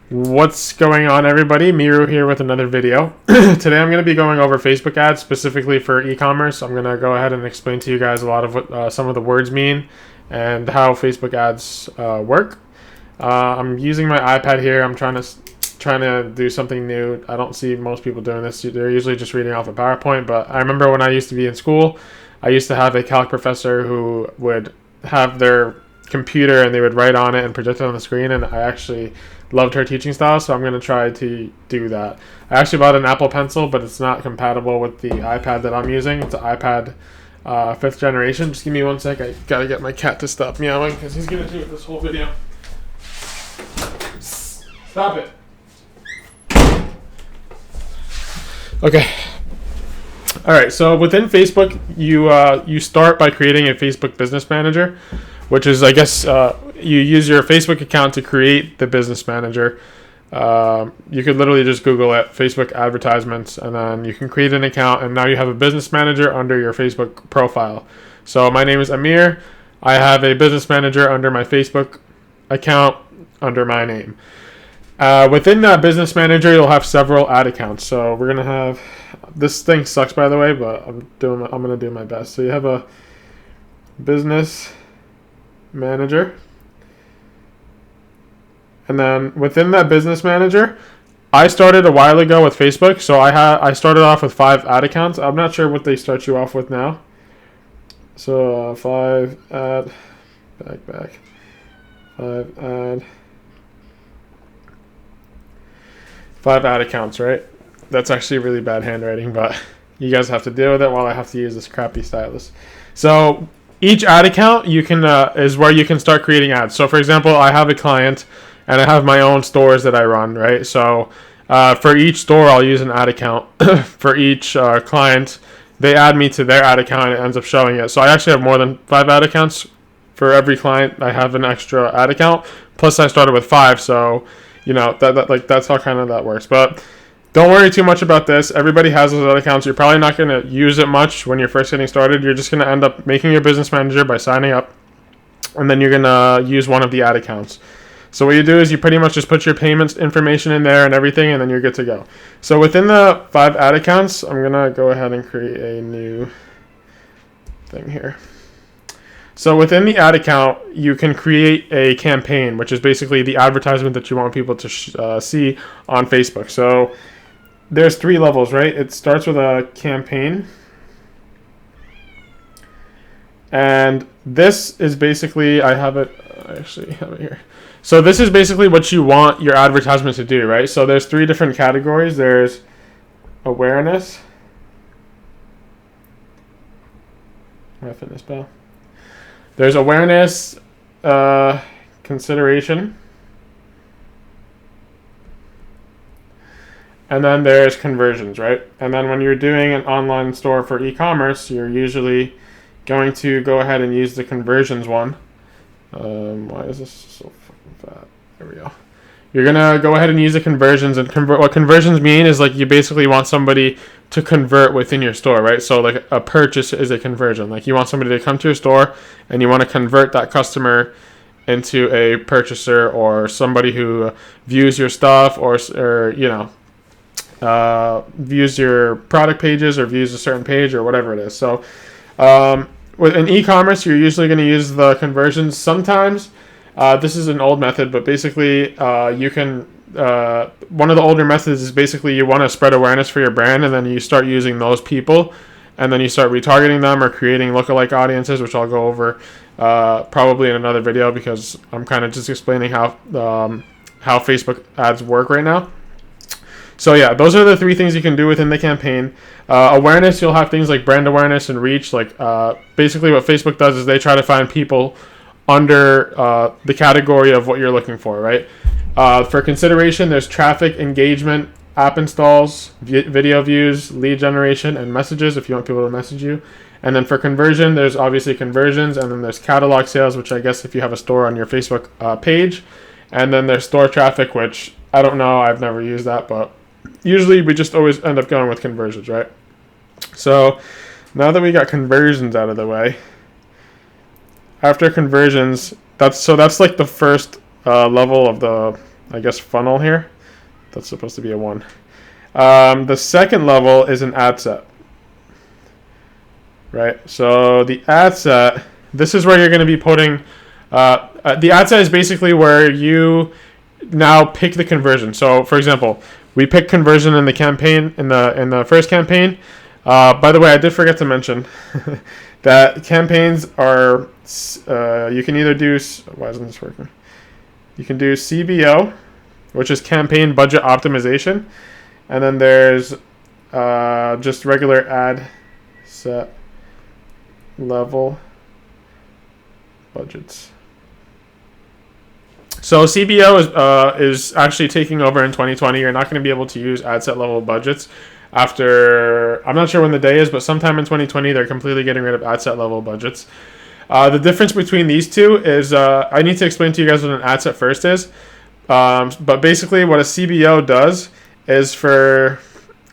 What's going on, everybody? Meeru here with another video. Today I'm going to be going over Facebook ads specifically for e-commerce. I'm going to go ahead and explain to you guys a lot of what some of the words mean and how Facebook ads work. I'm using my iPad here. I'm trying to do something new. I don't see most people doing this. They're usually just reading off a PowerPoint, but I remember when I used to be in school, I used to have a calc professor who would have their computer and they would write on it and project it on the screen, and I actually loved her teaching style, so I'm going to try to do that. I actually bought an Apple Pencil, but it's not compatible with the iPad that I'm using. It's an iPad 5th generation. Just give me 1 sec. I got to get my cat to stop meowing because he's going to do it this whole video. Stop it. Okay. Alright, so within Facebook, you start by creating a Facebook Business Manager, which is, I guess, you use your Facebook account to create the Business Manager. You could literally just Google it, Facebook advertisements, and then you can create an account, and now you have a Business Manager under your Facebook profile. So my name is Amir. I have a Business Manager under my Facebook account under my name. Within that Business Manager, you'll have several ad accounts. So we're gonna have, this thing sucks, by the way, but I'm gonna do my best. So you have a Business Manager, and then within that Business Manager, I started a while ago with Facebook, so I started off with 5 ad accounts. I'm not sure what they start you off with now. So 5 ad, back, 5 ad accounts, right? That's actually really bad handwriting, but you guys have to deal with it while I have to use this crappy stylus. So each ad account is where you can start creating ads. So for example, I have a client and I have my own stores that I run, right? So for each store, I'll use an ad account. For each client, they add me to their ad account and it ends up showing it. So I actually have more than 5 ad accounts. For every client, I have an extra ad account. Plus I started with 5, so you know, that's how kind of that works. But don't worry too much about this. Everybody has those other accounts. You're probably not going to use it much when you're first getting started. You're just going to end up making your Business Manager by signing up, and then you're going to use one of the ad accounts. So what you do is you pretty much just put your payments information in there and everything, and then you're good to go. So within the 5 ad accounts, I'm going to go ahead and create a new thing here. So within the ad account, you can create a campaign, which is basically the advertisement that you want people to see on Facebook. So there's 3 levels, right? It starts with a campaign. And this is basically, I actually have it here. So this is basically what you want your advertisement to do, right? So there's 3 different categories. There's awareness. There's awareness, consideration, and then there's conversions, right? And then when you're doing an online store for e-commerce, you're usually going to go ahead and use the conversions one. Why is this so fucking fat? There we go. You're going to go ahead and use the conversions, and what conversions mean is like you basically want somebody to convert within your store, right? So like a purchase is a conversion. Like you want somebody to come to your store and you want to convert that customer into a purchaser or somebody who views your stuff or you know, views your product pages or views a certain page or whatever it is. So with an e-commerce, you're usually going to use the conversions. Sometimes this is an old method, but basically you can one of the older methods is basically you want to spread awareness for your brand, and then you start using those people, and then you start retargeting them or creating lookalike audiences, which I'll go over probably in another video because I'm kind of just explaining how Facebook ads work right now. So yeah, those are the 3 things you can do within the campaign. Awareness, you'll have things like brand awareness and reach. Like basically what Facebook does is they try to find people under the category of what you're looking for, right? For consideration, there's traffic, engagement, app installs, video views, lead generation, and messages if you want people to message you. And then for conversion, there's obviously conversions, and then there's catalog sales, which I guess if you have a store on your Facebook page. And then there's store traffic, which I don't know, I've never used that, but usually we just always end up going with conversions, right? So now that we got conversions out of the way, after conversions, that's like the first level of the I guess, funnel here. That's supposed to be a 1. The second level is an ad set, right? So the ad set, this is where you're going to be putting, the ad set is basically where you now pick the conversion. So for example, we pick conversion in the campaign, in the first campaign. By the way, I did forget to mention that campaigns are, you can either do, why isn't this working? You can do CBO, which is campaign budget optimization. And then there's just regular ad set level budgets. So CBO is actually taking over in 2020. You're not going to be able to use ad set level budgets after, I'm not sure when the day is, but sometime in 2020 they're completely getting rid of ad set level budgets. The difference between these two is, I need to explain to you guys what an ad set first is. But basically what a CBO does is for,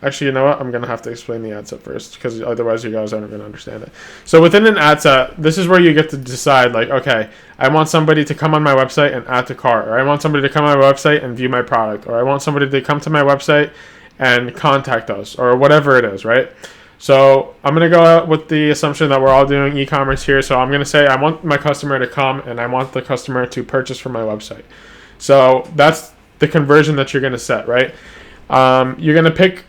actually, you know what? I'm going to have to explain the ad set first, because otherwise you guys aren't going to understand it. So within an ad set, this is where you get to decide, like, okay, I want somebody to come on my website and add to cart, or I want somebody to come on my website and view my product, or I want somebody to come to my website and contact us, or whatever it is, right? So I'm going to go out with the assumption that we're all doing e-commerce here. So I'm going to say I want my customer to come and I want the customer to purchase from my website. So that's the conversion that you're going to set, right? You're going to pick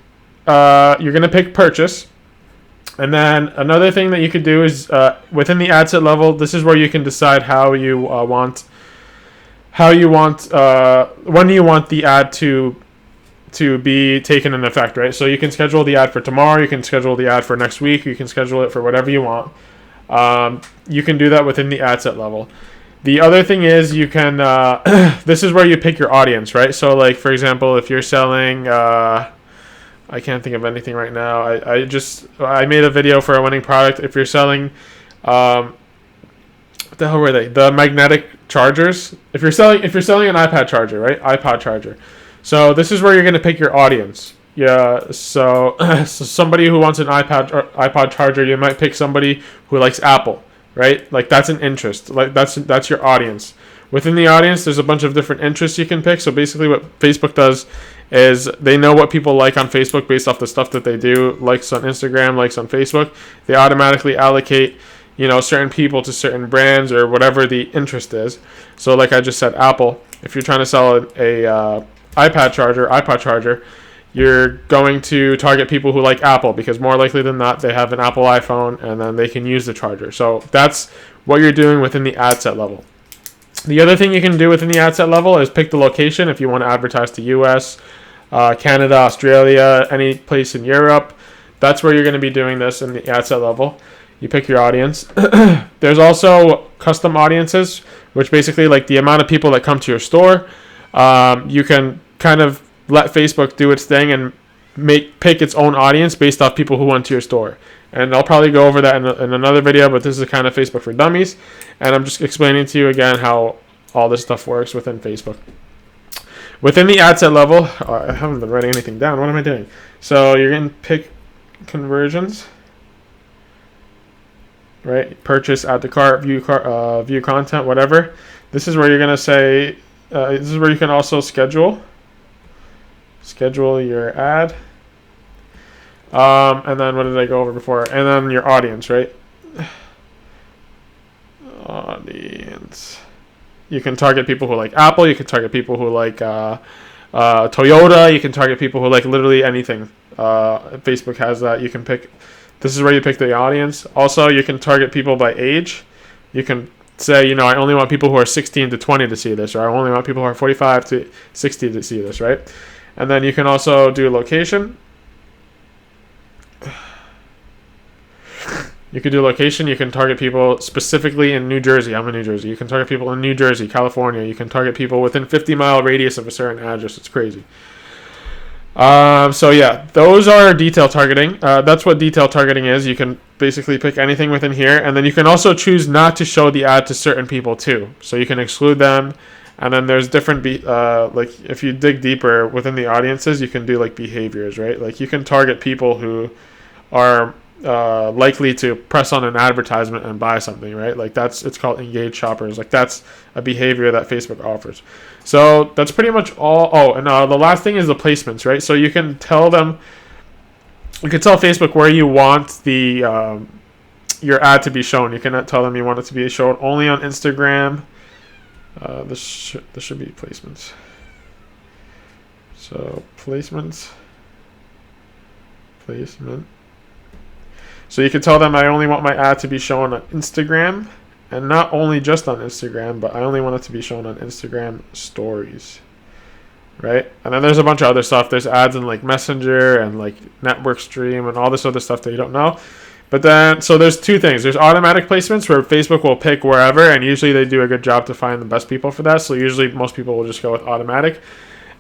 purchase. And then another thing that you could do is within the ad set level, this is where you can decide when you want the ad to be taken in effect, right? So you can schedule the ad for tomorrow, you can schedule the ad for next week, you can schedule it for whatever you want. You can do that within the ad set level. The other thing is you can, this is where you pick your audience, right? So like, for example, if you're selling, I can't think of anything right now. I made a video for a winning product. If you're selling, what the hell were they? The magnetic chargers. If you're selling an iPad charger, right? iPod charger. So this is where you're going to pick your audience. Yeah. So, so somebody who wants an iPod charger, you might pick somebody who likes Apple, right? Like that's an interest. Like that's your audience. Within the audience, there's a bunch of different interests you can pick. So basically what Facebook does is they know what people like on Facebook based off the stuff that they do, likes on Instagram, likes on Facebook. They automatically allocate, certain people to certain brands or whatever the interest is. So like I just said, Apple, if you're trying to sell a iPod charger, you're going to target people who like Apple because more likely than not, they have an Apple iPhone and then they can use the charger. So that's what you're doing within the ad set level. The other thing you can do within the ad set level is pick the location if you want to advertise to US, Canada, Australia, any place in Europe. That's where you're going to be doing this in the ad set level. You pick your audience. There's also custom audiences, which basically like the amount of people that come to your store. You can kind of let Facebook do its thing and pick its own audience based off people who went to your store. And I'll probably go over that in another video, but this is kind of Facebook for Dummies. And I'm just explaining to you again how all this stuff works within Facebook. Within the ad set level, I haven't been writing anything down. What am I doing? So you're going to pick conversions, right? Purchase, add to cart, view content, whatever. This is where you're going to say, this is where you can also schedule your ad. And then what did I go over before? And then your audience, right? Audience. You can target people who like Apple. You can target people who like Toyota. You can target people who like literally anything. Facebook has that. You can pick. This is where you pick the audience. Also, you can target people by age. You can say, I only want people who are 16 to 20 to see this, or I only want people who are 45 to 60 to see this, right? And then you can also do location. You can do location. You can target people specifically in New Jersey. I'm in New Jersey. You can target people in New Jersey, California. You can target people within 50-mile radius of a certain address. It's crazy. So yeah, those are detail targeting. That's what detail targeting is. You can basically pick anything within here, and then you can also choose not to show the ad to certain people too. So you can exclude them. And then there's different, like if you dig deeper within the audiences, you can do like behaviors, right? Like you can target people who are likely to press on an advertisement and buy something, right? Like it's called engaged shoppers. Like that's a behavior that Facebook offers. So that's pretty much all. Oh, and the last thing is the placements, right? So you can tell them, you can tell Facebook where you want the your ad to be shown. You can tell them you want it to be shown only on Instagram. This should be placements. So placement. So you can tell them I only want my ad to be shown on Instagram, and not only just on Instagram, but I only want it to be shown on Instagram stories, right? And then there's a bunch of other stuff. There's ads in like Messenger and like Network Stream and all this other stuff that you don't know. But then, so there's two things. There's automatic placements where Facebook will pick wherever, and usually they do a good job to find the best people for that. So usually most people will just go with automatic.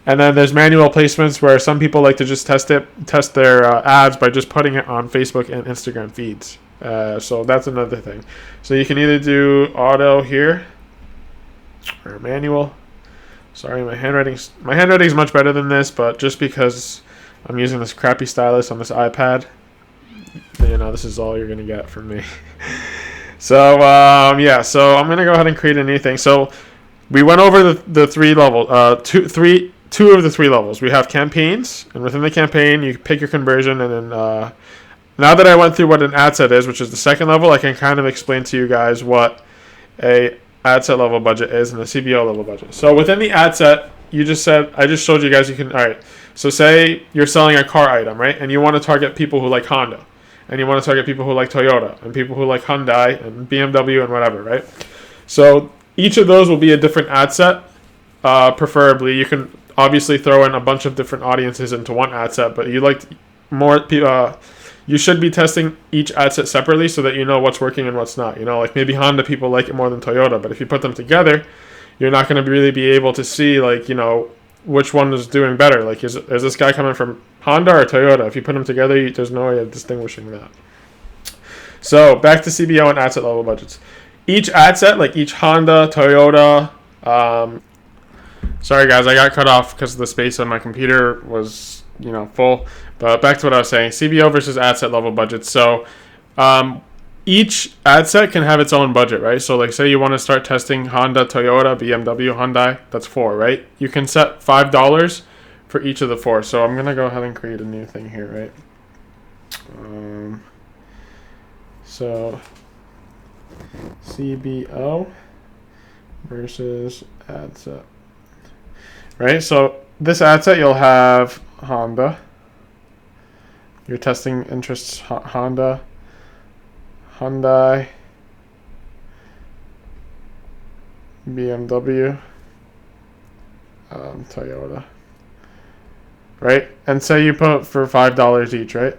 And then there's manual placements where some people like to just test their ads by just putting it on Facebook and Instagram feeds. So that's another thing. So you can either do auto here or manual. Sorry, my handwriting's much better than this, but just because I'm using this crappy stylus on this iPad, you know, this is all you're gonna get from me. So yeah, so I'm gonna go ahead and create a new thing. So we went over the three levels, two of the three levels. We have campaigns, and within the campaign, you pick your conversion, and then now that I went through what an ad set is, which is the second level, I can kind of explain to you guys what a ad set level budget is and the CBO level budget. So within the ad set, I just showed you guys you can, all right, so say you're selling a car item, right? And you want to target people who like Honda, and you want to target people who like Toyota, and people who like Hyundai, and BMW, and whatever, right? So each of those will be a different ad set, preferably. You can obviously throw in a bunch of different audiences into one ad set, but you should be testing each ad set separately so that you know what's working and what's not. You know, like maybe Honda people like it more than Toyota, but if you put them together, you're not going to really be able to see, like, you know, which one is doing better. Like, is this guy coming from Honda or Toyota? If you put them together, there's no way of distinguishing that. So back to CBO and ad set level budgets. Each ad set, like each Honda, Toyota, sorry guys, I got cut off because the space on my computer was, you know, full. But back to what I was saying, CBO versus ad set level budgets. So each ad set can have its own budget, right? So like say you want to start testing Honda, Toyota, BMW, Hyundai, that's 4, right? You can set $5 for each of the 4. So I'm going to go ahead and create a new thing here, right? So CBO versus ad set. Right, so this ad set, you'll have Honda. Your testing interests Honda, Hyundai, BMW, Toyota. Right, and say you put for $5 each, right?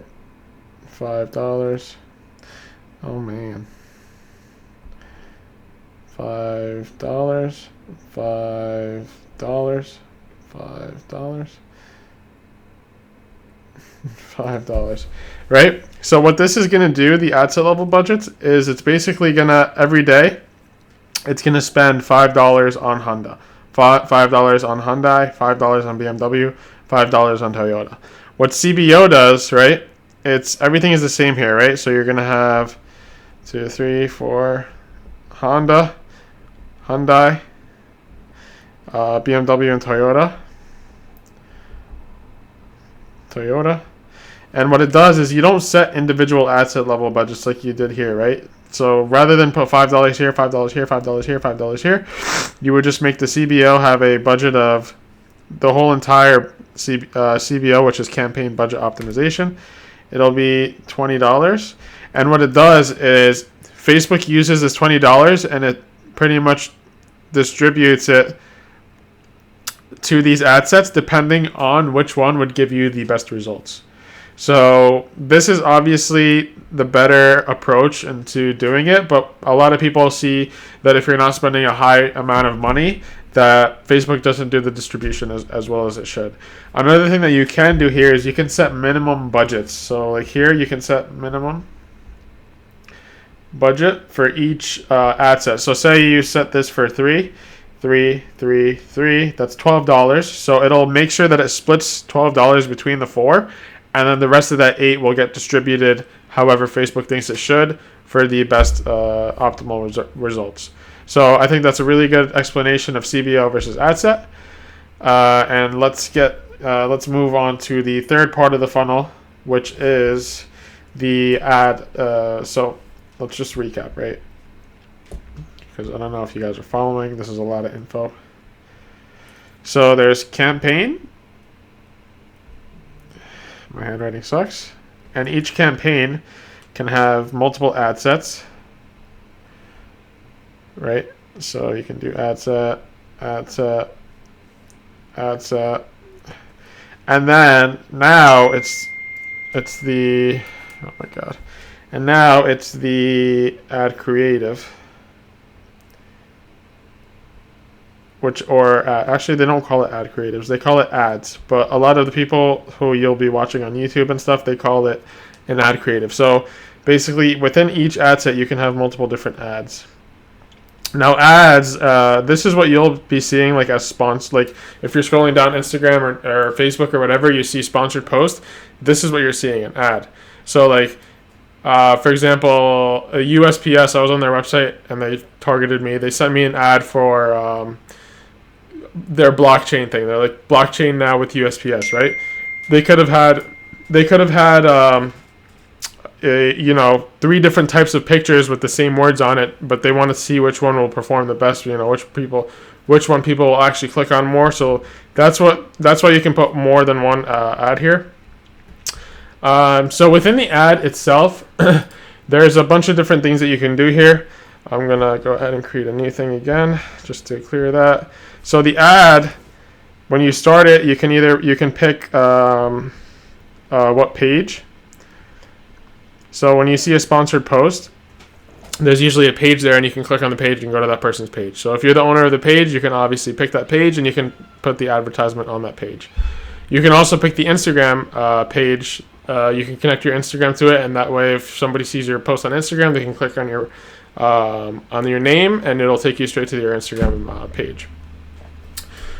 $5. Oh man. $5. $5. $5, right? So what this is going to do, the ad set level budgets, is it's basically going to, every day, it's going to spend $5 on Honda, $5 on Hyundai, $5 on BMW, $5 on Toyota. What CBO does, right, it's, everything is the same here, right? So you're going to have 2, 3, 4, Honda, Hyundai, BMW, and Toyota. And what it does is you don't set individual ad set level budgets like you did here, right? So rather than put $5 here, $5 here, $5 here, $5 here, you would just make the CBO have a budget of the whole entire CBO, which is campaign budget optimization. It'll be $20. And what it does is Facebook uses this $20 and it pretty much distributes it to these ad sets depending on which one would give you the best results. So this is obviously the better approach into doing it, but a lot of people see that if you're not spending a high amount of money, that Facebook doesn't do the distribution as well as it should. Another thing that you can do here is you can set minimum budgets. So like here you can set minimum budget for each ad set. So say you set this for 3, that's $12. So it'll make sure that it splits $12 between the 4, and then the rest of that 8 will get distributed however Facebook thinks it should for the best optimal results. So I think that's a really good explanation of CBO versus ad set. And let's move on to the third part of the funnel, which is the ad. So let's just recap, right? Because I don't know if you guys are following. This is a lot of info. So there's campaign. My handwriting sucks. And each campaign can have multiple ad sets, right? So you can do ad set, ad set, ad set, and then now it's the, oh my god, and now it's the ad creative, actually they don't call it ad creatives, they call it ads, but a lot of the people who you'll be watching on YouTube and stuff, they call it an ad creative. So basically within each ad set you can have multiple different ads. Now ads, this is what you'll be seeing like as sponsor. Like if you're scrolling down Instagram or Facebook or whatever, you see sponsored post. This is what you're seeing, an ad. So like, for example, USPS, I was on their website and they targeted me. They sent me an ad for their blockchain thing. They're like, blockchain now with USPS, right? They could have had 3 different types of pictures with the same words on it, but they want to see which one will perform the best, which one people will actually click on more. So that's why you can put more than one ad here. So within the ad itself, there's a bunch of different things that you can do here. I'm gonna go ahead and create a new thing again just to clear that. So the ad, when you start it, you can pick what page. So when you see a sponsored post, there's usually a page there, and you can click on the page and go to that person's page. So if you're the owner of the page, you can obviously pick that page and you can put the advertisement on that page. You can also pick the Instagram page. You can connect your Instagram to it, and that way if somebody sees your post on Instagram, they can click on your name and it'll take you straight to your Instagram page.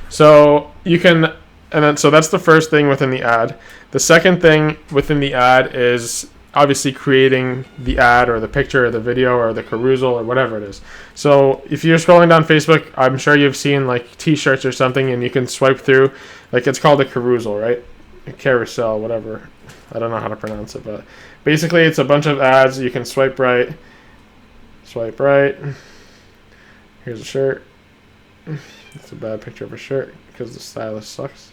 So so that's the first thing within the ad. The second thing within the ad is obviously creating the ad or the picture or the video or the carousel or whatever it is. So if you're scrolling down Facebook, I'm sure you've seen like t-shirts or something, and you can swipe through, like it's called a carousel, right? A carousel, whatever. I don't know how to pronounce it, but basically it's a bunch of ads. You can swipe right. Here's a shirt. It's a bad picture of a shirt because the stylus sucks.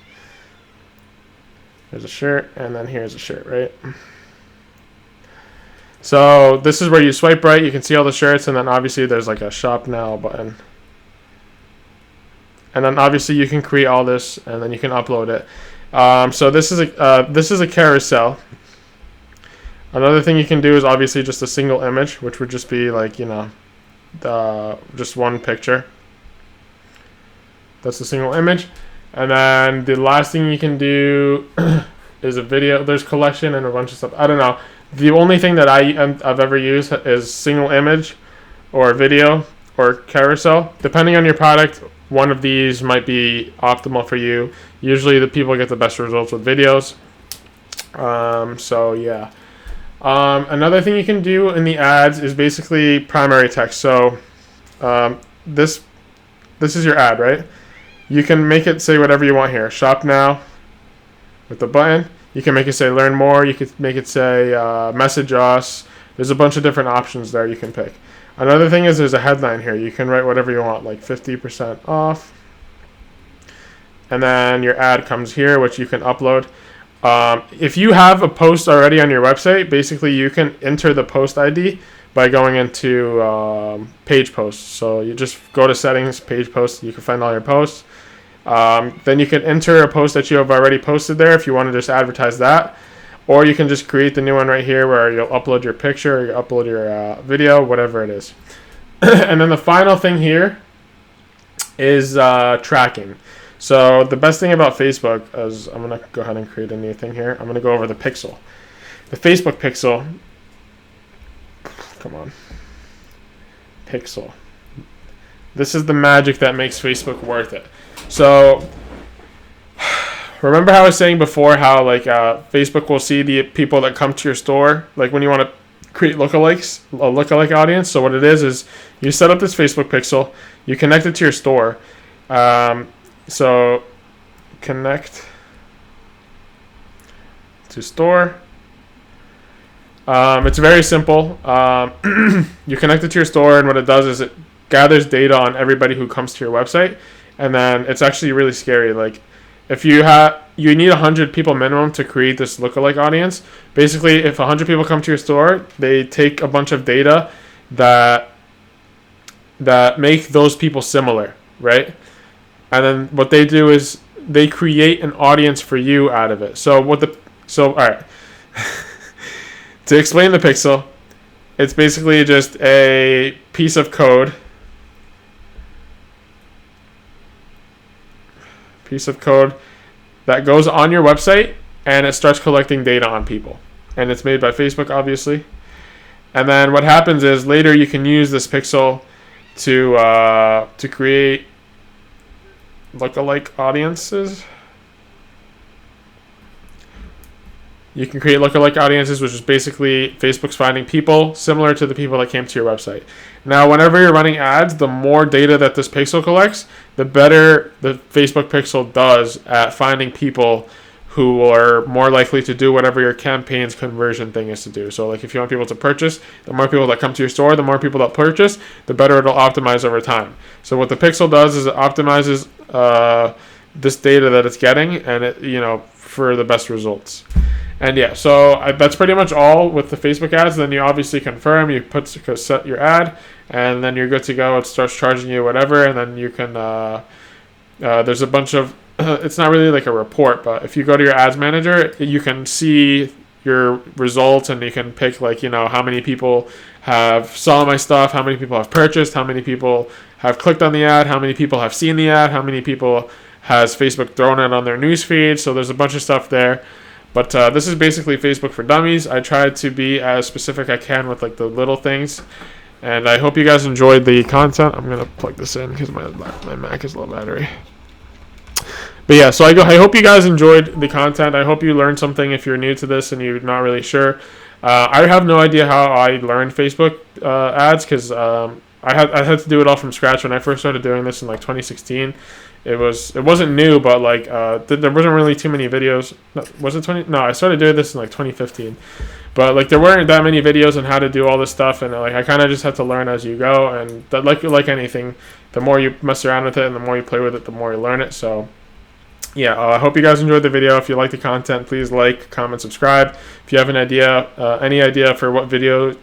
There's a shirt, and then here's a shirt, right? So this is where you swipe right, you can see all the shirts, and then obviously there's like a shop now button. And then obviously you can create all this, and then you can upload it. So this is a carousel. Another thing you can do is obviously just a single image, which would just be like, just one picture. That's a single image. And then the last thing you can do is a video. There's collection and a bunch of stuff. I don't know. The only thing that I've ever used is single image or video or carousel. Depending on your product, one of these might be optimal for you. Usually the people get the best results with videos. So yeah. Another thing you can do in the ads is basically primary text. So this is your ad, right? You can make it say whatever you want here. Shop now with the button. You can make it say learn more. You could make it say message us. There's a bunch of different options there you can pick. Another thing is there's a headline here. You can write whatever you want, like 50% off. And then your ad comes here, which you can upload. If you have a post already on your website, basically you can enter the post ID by going into page posts. So you just go to settings, page posts. You can find all your posts. Then you can enter a post that you have already posted there if you want to just advertise that. Or you can just create the new one right here where you'll upload your picture or you upload your video, whatever it is. And then the final thing here is tracking. So the best thing about Facebook is, I'm going to go ahead and create a new thing here. I'm going to go over the pixel. The Facebook pixel. Come on. Pixel. This is the magic that makes Facebook worth it. So remember how I was saying before how like Facebook will see the people that come to your store, like when you want to create lookalikes, a lookalike audience. So what it is you set up this Facebook pixel, you connect it to your store. So connect to store. It's very simple. You connect it to your store, and what it does is it gathers data on everybody who comes to your website, and then it's actually really scary. Like, if you need 100 people minimum to create this lookalike audience. Basically, if 100 people come to your store, they take a bunch of data that make those people similar, right? And then what they do is they create an audience for you out of it. So all right. To explain the pixel, it's basically just a piece of code. That goes on your website, and it starts collecting data on people. And it's made by Facebook, obviously. And then what happens is later you can use this pixel to create lookalike audiences. You can create lookalike audiences, which is basically Facebook's finding people similar to the people that came to your website. Now, whenever you're running ads, the more data that this pixel collects, the better the Facebook pixel does at finding people who are more likely to do whatever your campaign's conversion thing is to do. So, like, if you want people to purchase, the more people that come to your store, the more people that purchase, the better it'll optimize over time. So what the pixel does is it optimizes this data that it's getting, and it, for the best results. And yeah, so that's pretty much all with the Facebook ads. Then you obviously confirm, you set your ad, and then you're good to go. It starts charging you whatever, and then you can, there's a bunch of, it's not really like a report, but if you go to your ads manager, you can see your results, and you can pick how many people have saw my stuff, how many people have purchased, how many people have clicked on the ad, how many people have seen the ad, how many people has Facebook thrown it on their newsfeed. So there's a bunch of stuff there. But this is basically Facebook for Dummies. I tried to be as specific I can with the little things. And I hope you guys enjoyed the content. I'm going to plug this in because my Mac is low battery. But yeah, so I hope you guys enjoyed the content. I hope you learned something if you're new to this and you're not really sure. I have no idea how I learned Facebook ads because I had to do it all from scratch when I first started doing this in 2016. It wasn't new, but there wasn't really too many videos. Was it 20? No, I started doing this in 2015, but there weren't that many videos on how to do all this stuff, and I kind of just had to learn as you go. And that, like anything, the more you mess around with it and the more you play with it, the more you learn it. So yeah, I hope you guys enjoyed the video. If you like the content, please like, comment, subscribe. If you have an idea, any idea for what video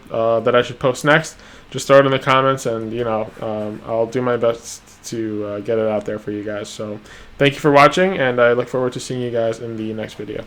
that I should post next, just throw it in the comments, and I'll do my best to get it out there for you guys. So thank you for watching, and I look forward to seeing you guys in the next video.